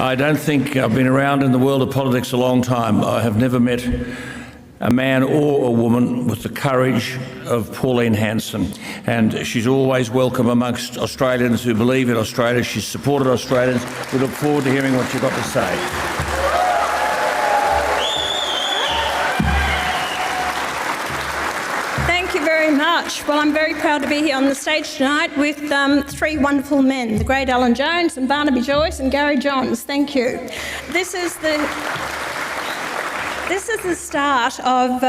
I don't think I've been around in the world of politics a long time. I have never met a man or a woman with the courage of Pauline Hanson, and she's always welcome amongst Australians who believe in Australia. She's supported Australians. We look forward to hearing what you've got to say. Thank you very much. Well, I'm very proud to be here on the stage tonight with three wonderful men, the great Alan Jones and Barnaby Joyce and Gary Johns. Thank you. This is the start of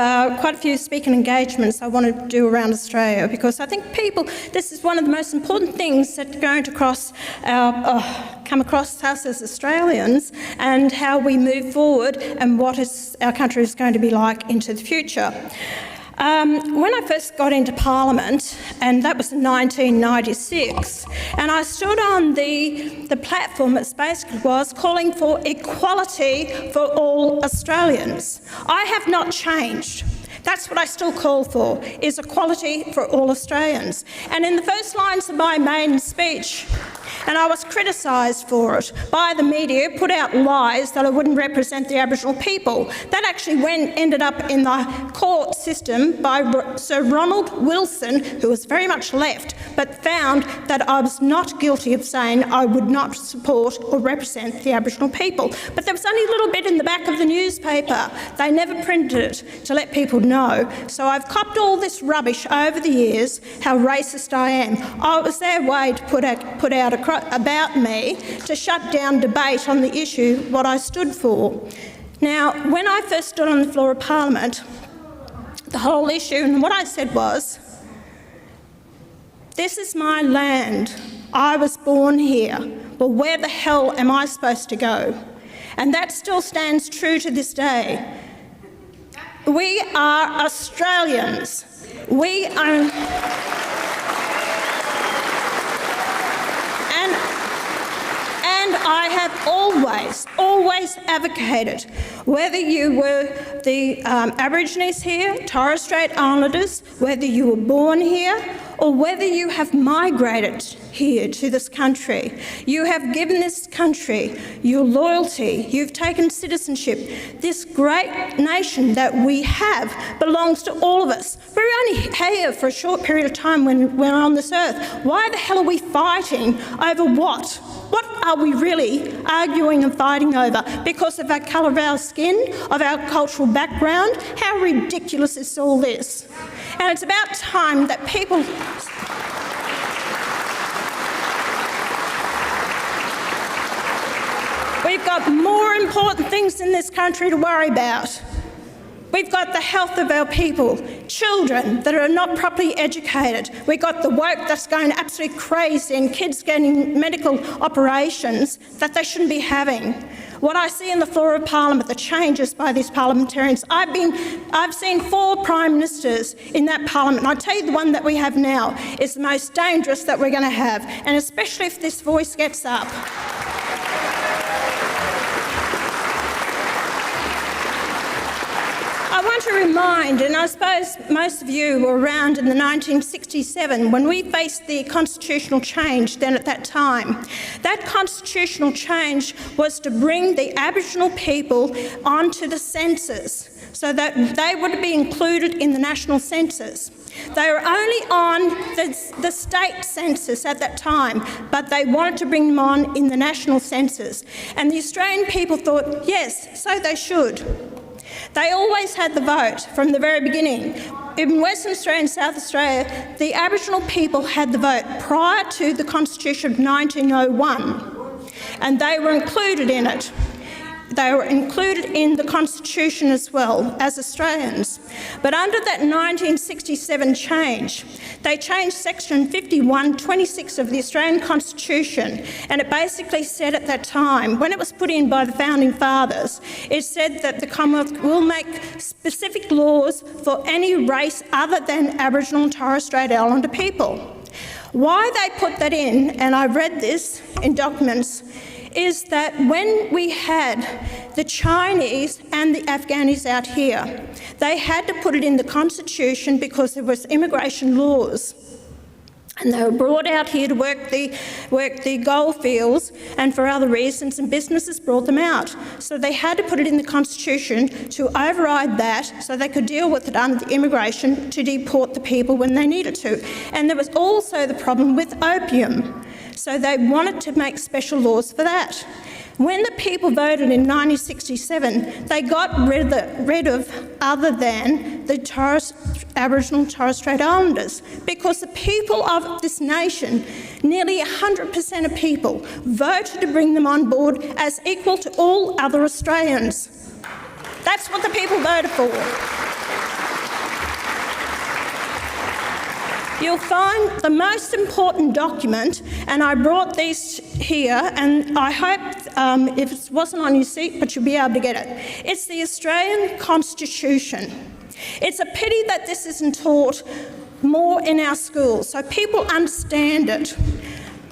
quite a few speaking engagements I want to do around Australia, because I think this is one of the most important things that are going to come across us as Australians, and how we move forward and what our country is going to be like into the future. When I first got into Parliament, and that was in 1996, and I stood on the platform that basically was calling for equality for all Australians. I have not changed. That's what I still call for, is equality for all Australians. And in the first lines of my maiden speech, and I was criticised for it by the media, put out lies that I wouldn't represent the Aboriginal people. That actually ended up in the court system by Sir Ronald Wilson, who was very much left, but found that I was not guilty of saying I would not support or represent the Aboriginal people. But there was only a little bit in the back of the newspaper. They never printed it to let people know. So I've copped all this rubbish over the years, how racist I am. Oh, it was their way to put out about me to shut down debate on the issue, what I stood for. Now, when I first stood on the floor of Parliament, the whole issue, and what I said was, this is my land. I was born here. Well, where the hell am I supposed to go? And that still stands true to this day. We are Australians. We own... And I have always advocated, whether you were the Aborigines here, Torres Strait Islanders, whether you were born here, or whether you have migrated here to this country, you have given this country your loyalty, you've taken citizenship. This great nation that we have belongs to all of us. We're only here for a short period of time when we're on this earth. Why the hell are we fighting over what? What are we really arguing and fighting over? Because of our colour of our skin, of our cultural background? How ridiculous is all this? And it's about time that people... We've got more important things in this country to worry about. We've got the health of our people, children that are not properly educated. We've got the woke that's going absolutely crazy and kids getting medical operations that they shouldn't be having. What I see in the floor of Parliament, the changes by these parliamentarians, I've seen 4 Prime Ministers in that Parliament, and I tell you the one that we have now is the most dangerous that we're going to have, and especially if this voice gets up. I want to remind, and I suppose most of you were around in the 1967 when we faced the constitutional change then at that time. That constitutional change was to bring the Aboriginal people onto the census so that they would be included in the national census. They were only on the state census at that time, but they wanted to bring them on in the national census. And the Australian people thought, yes, so they should. They always had the vote from the very beginning. In Western Australia and South Australia, the Aboriginal people had the vote prior to the Constitution of 1901, and they were included in it. They were included in the Constitution as well as Australians. But under that 1967 change, they changed section 51(26) of the Australian Constitution, and it basically said at that time, when it was put in by the Founding Fathers, it said that the Commonwealth will make specific laws for any race other than Aboriginal and Torres Strait Islander people. Why they put that in, and I read this in documents, is that when we had the Chinese and the Afghanis out here, they had to put it in the Constitution because there was immigration laws. And they were brought out here to work the gold fields, and for other reasons, and businesses brought them out. So they had to put it in the Constitution to override that so they could deal with it under the immigration to deport the people when they needed to. And there was also the problem with opium. So they wanted to make special laws for that. When the people voted in 1967, they got rid of other than the Aboriginal and Torres Strait Islanders, because the people of this nation, nearly 100% of people, voted to bring them on board as equal to all other Australians. That's what the people voted for. You'll find the most important document, and I brought these here, and I hope if it wasn't on your seat, but you'll be able to get it. It's the Australian Constitution. It's a pity that this isn't taught more in our schools so people understand it.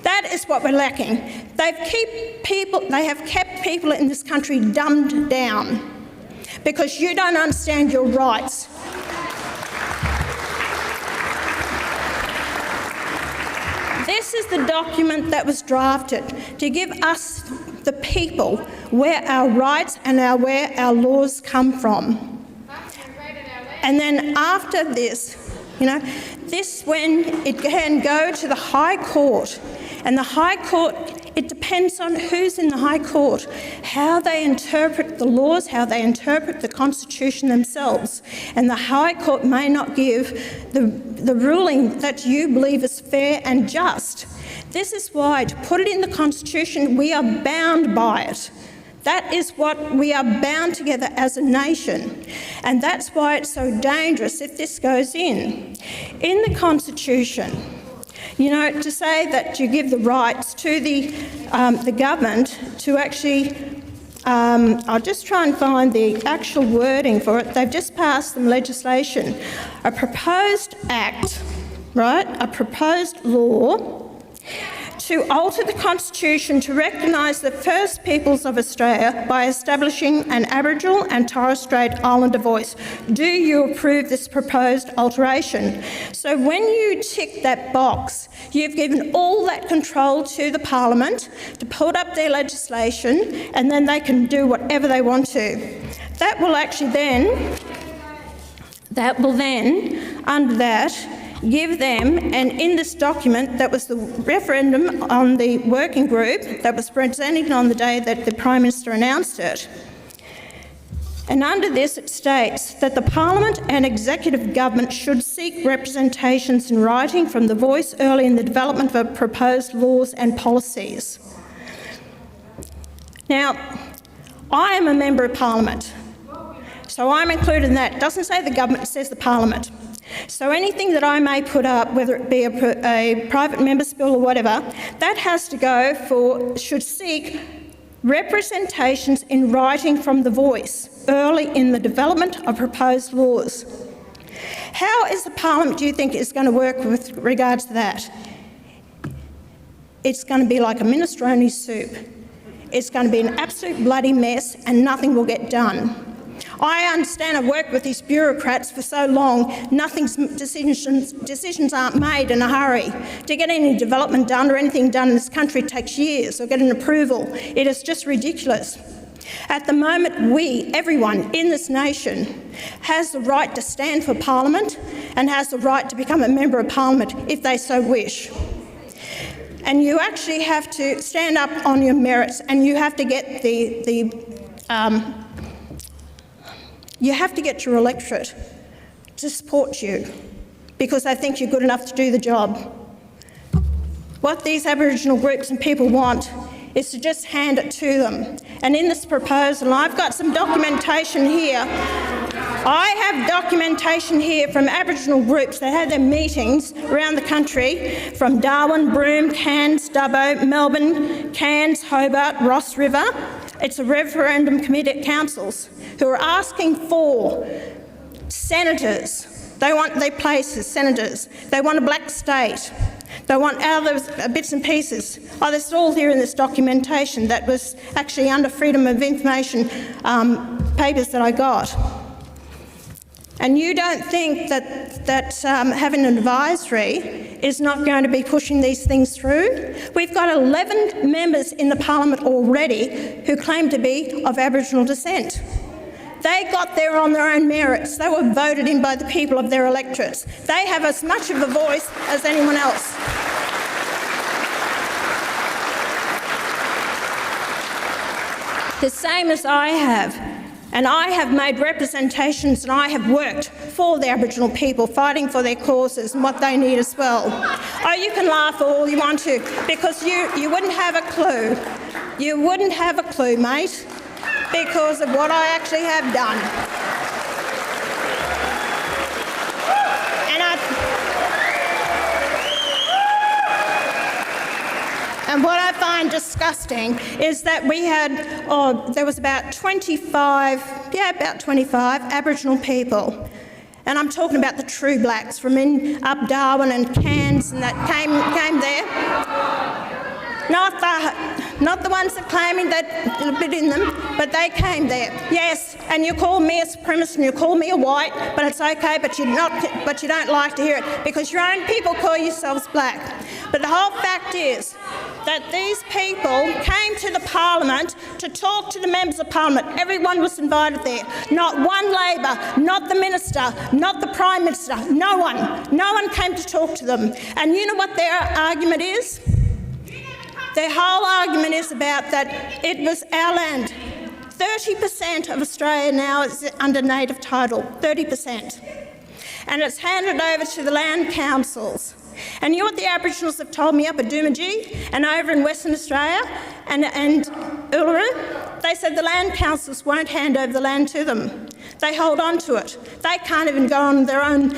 That is what we're lacking. They have kept people in this country dumbed down because you don't understand your rights. This is the document that was drafted to give us, the people, where our rights and where our laws come from. And then after this, when it can go to the High Court, and the High Court, it depends on who's in the High Court, how they interpret the laws, how they interpret the Constitution themselves. And the High Court may not give the ruling that you believe is fair and just. This is why, to put it in the Constitution, we are bound by it. That is what we are bound together as a nation. And that's why it's so dangerous if this goes in. In the Constitution, to say that you give the rights to the government to actually, I'll just try and find the actual wording for it. They've just passed some legislation, a proposed act, right, a proposed law to alter the Constitution to recognise the First Peoples of Australia by establishing an Aboriginal and Torres Strait Islander voice. Do you approve this proposed alteration? So when you tick that box, you've given all that control to the Parliament to put up their legislation, and then they can do whatever they want to. That will then, under that, give them, and in this document, that was the referendum on the working group that was presented on the day that the Prime Minister announced it. And under this it states that the Parliament and Executive Government should seek representations in writing from the voice early in the development of proposed laws and policies. Now, I am a Member of Parliament, so I'm included in that. It doesn't say the government, it says the Parliament. So anything that I may put up, whether it be a private member's bill or whatever, that has to go should seek representations in writing from the voice early in the development of proposed laws. How is the Parliament, do you think, is going to work with regards to that? It's going to be like a minestrone soup. It's going to be an absolute bloody mess and nothing will get done. I understand, I've worked with these bureaucrats for so long, decisions aren't made in a hurry. To get any development done or anything done in this country takes years, or get an approval. It is just ridiculous. At the moment, everyone in this nation, has the right to stand for Parliament and has the right to become a Member of Parliament if they so wish. And you actually have to stand up on your merits, and you have to get you have to get your electorate to support you because they think you're good enough to do the job. What these Aboriginal groups and people want is to just hand it to them. And in this proposal, I've got some documentation here. I have documentation here from Aboriginal groups that had their meetings around the country, from Darwin, Broome, Cairns, Dubbo, Melbourne, Cairns, Hobart, Ross River. It's a referendum committee at councils who are asking for senators. They want their places, senators. They want a black state. They want other bits and pieces. Oh, this is all here in this documentation that was actually under Freedom of Information papers that I got. And you don't think that having an advisory is not going to be pushing these things through? We've got 11 members in the Parliament already who claim to be of Aboriginal descent. They got there on their own merits. They were voted in by the people of their electorates. They have as much of a voice as anyone else. The same as I have. And I have made representations and I have worked for the Aboriginal people, fighting for their causes and what they need as well. Oh, you can laugh all you want to, because you wouldn't have a clue. You wouldn't have a clue, mate, because of what I actually have done. And what I find disgusting is that we had, there was about 25 Aboriginal people. And I'm talking about the true blacks from up Darwin and Cairns and that came there. Not the ones that claiming that a bit in them, but they came there. Yes, and you call me a supremacist and you call me a white, but it's okay, but you don't like to hear it because your own people call yourselves black. But the whole fact is that these people came to the Parliament to talk to the members of Parliament. Everyone was invited there. Not one Labor, not the Minister, not the Prime Minister, no one. No one came to talk to them. And you know what their argument is? Their whole argument is about that it was our land. 30% of Australia now is under native title, 30%. And it's handed over to the land councils. And you know what the Aboriginals have told me up at Doomadgee and over in Western Australia and Uluru? They said the land councils won't hand over the land to them. They hold on to it. They can't even go on their own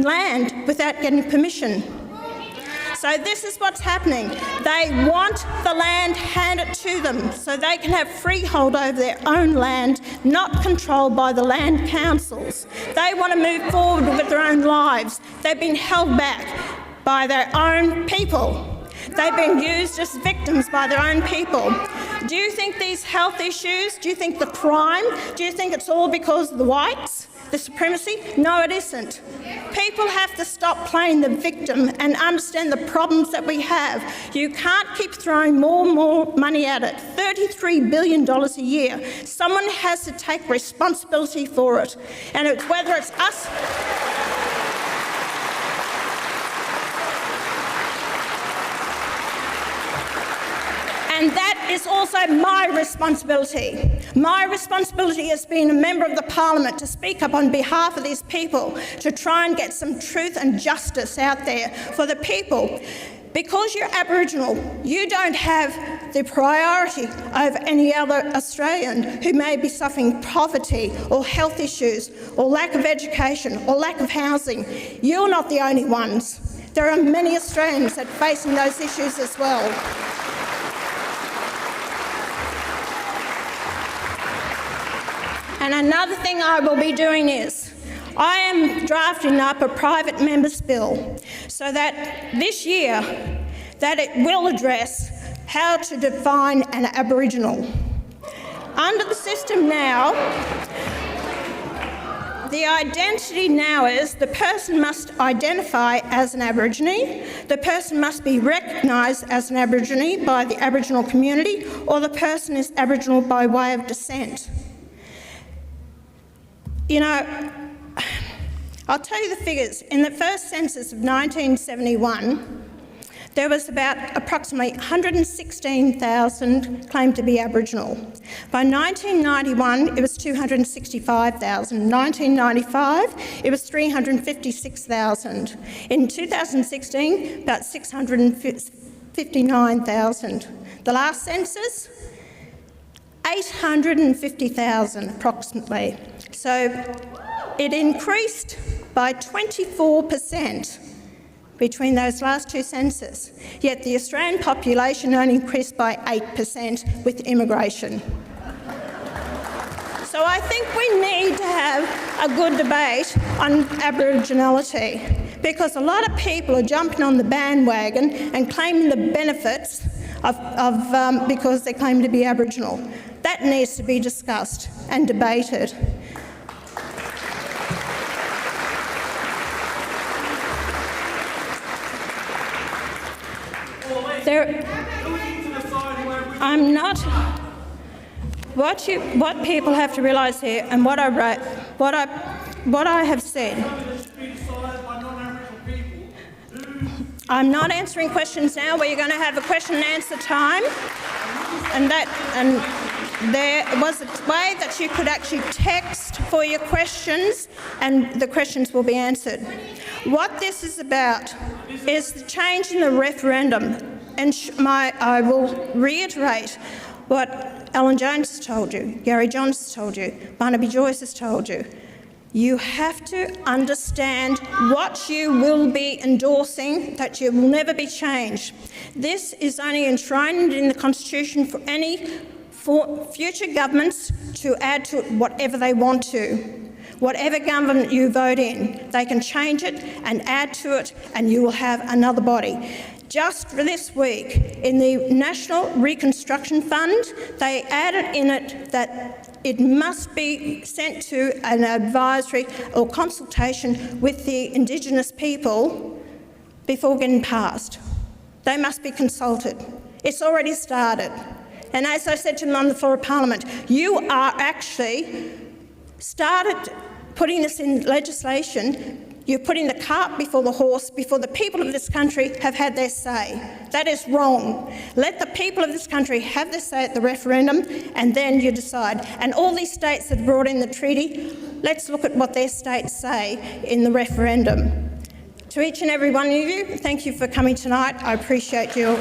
land without getting permission. So this is what's happening. They want the land handed to them so they can have freehold over their own land, not controlled by the land councils. They want to move forward with their own lives. They've been held back by their own people. They've been used as victims by their own people. Do you think these health issues, do you think the crime, do you think it's all because of the whites? The supremacy? No, it isn't. People have to stop playing the victim and understand the problems that we have. You can't keep throwing more and more money at it. $33 billion a year. Someone has to take responsibility for it. And it's whether it's us... And that is also my responsibility. My responsibility as being a member of the Parliament to speak up on behalf of these people, to try and get some truth and justice out there for the people. Because you're Aboriginal, you don't have the priority over any other Australian who may be suffering poverty or health issues or lack of education or lack of housing. You're not the only ones. There are many Australians that are facing those issues as well. And another thing I will be doing is I am drafting up a private member's bill so that this year that it will address how to define an Aboriginal. Under the system now, the identity now is the person must identify as an Aborigine, the person must be recognised as an Aborigine by the Aboriginal community, or the person is Aboriginal by way of descent. You know, I'll tell you the figures. In the first census of 1971, there was about approximately 116,000 claimed to be Aboriginal. By 1991, it was 265,000. 1995, it was 356,000. In 2016, about 659,000. The last census, 850,000 approximately. So it increased by 24% between those last two censuses, yet the Australian population only increased by 8% with immigration. So I think we need to have a good debate on Aboriginality, because a lot of people are jumping on the bandwagon and claiming the benefits because they claim to be Aboriginal. That needs to be discussed and debated. I'm not. What people have to realise here, and what I wrote, what I have said. I'm not answering questions now. We're going to have a question and answer time, and there was a way that you could actually text for your questions, and the questions will be answered. What this is about is the change in the referendum, and I will reiterate what Alan Jones has told you, Gary Johns has told you, Barnaby Joyce has told you. You have to understand what you will be endorsing, that you will never be changed. This is only enshrined in the Constitution for any future governments to add to it whatever they want to. Whatever government you vote in, they can change it and add to it, and you will have another body. Just for this week, in the National Reconstruction Fund, they added in it that it must be sent to an advisory or consultation with the Indigenous people before getting passed. They must be consulted. It's already started. And as I said to them on the floor of Parliament, you are actually started putting this in legislation. You're putting the cart before the horse, before the people of this country have had their say. That is wrong. Let the people of this country have their say at the referendum, and then you decide. And all these states that brought in the treaty, let's look at what their states say in the referendum. To each and every one of you, thank you for coming tonight. I appreciate you.